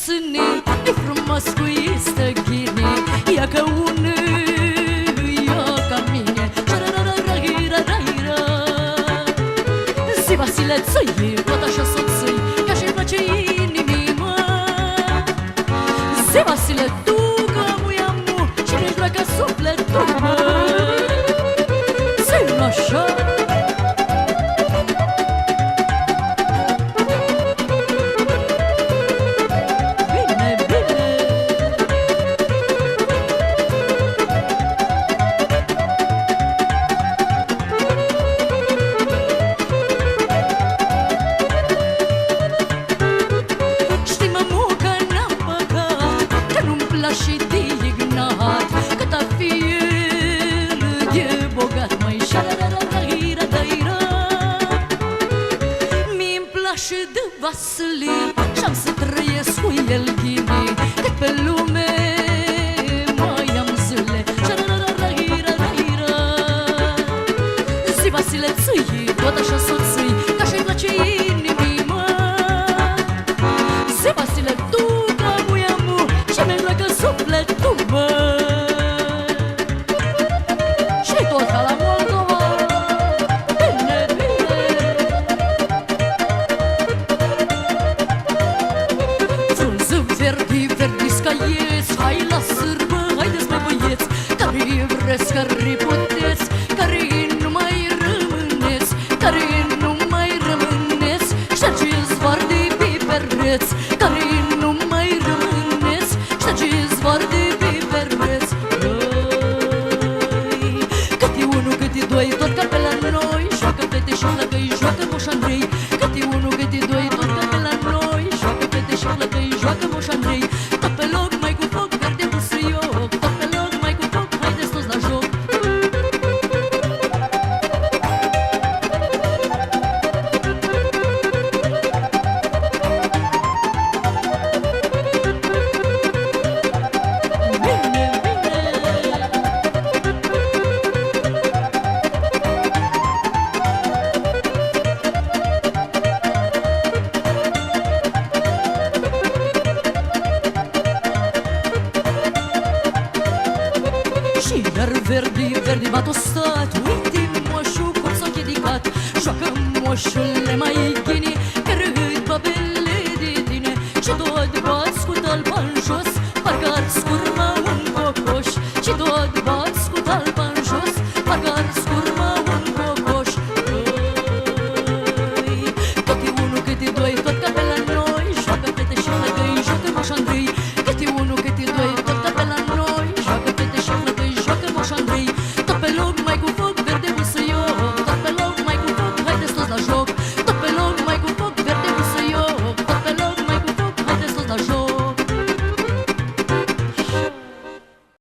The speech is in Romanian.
sâne, e frumos cu istăghine. Ia că unul ia ca mine. Zi, Vasile, țăi, tot așa să țăi, ca și-mi place inimii, mă. Zi, Vasile, tu că muia mu și nu-și pleacă sufletul, mă. Zi, așa. Și dignat, cât a fi el de bogat, măi, șararararira. Mi-mi place de Vasile și-am să trăiesc cu el ghine, cât pe lume mai am zile. Șararararira. Zi, Vasile, țâi, tot așa s-o țâi, ca și-i place inimii, mă. Zi, Vasile, tu că muia mu și mi-mi pleacă sufletul, mă. Și tot ca la Moldova. Bine, bine. Frunză verdi, verdi scăieți, hai la sârbă, haideți mă băieți, care vreți, care puteți, care nu mai rămâneți, care nu mai rămâneți, ștergeți var de pe pereți, care nu mai rămâneți, ștergeți var de pe pereți. Câte unul, câte doi, tot ca pe la noi, joacă fete și lăgăi, joacă Moș Andrei. Câte unul, câte doi, tot ca pe la noi, joacă fete și lăgăi, joacă Moș Andrei. Tot pe loc, mai cu foc, verde busuioc, tot pe loc, mai cu foc, haideți toți la joc. Și iar verdi, verdi b-a tostat, uite moșul cum s-a chedicat. Joacă moșule mai ghini, că râd babele de tine, și tot bați cu talpa în jos, parcă ar scură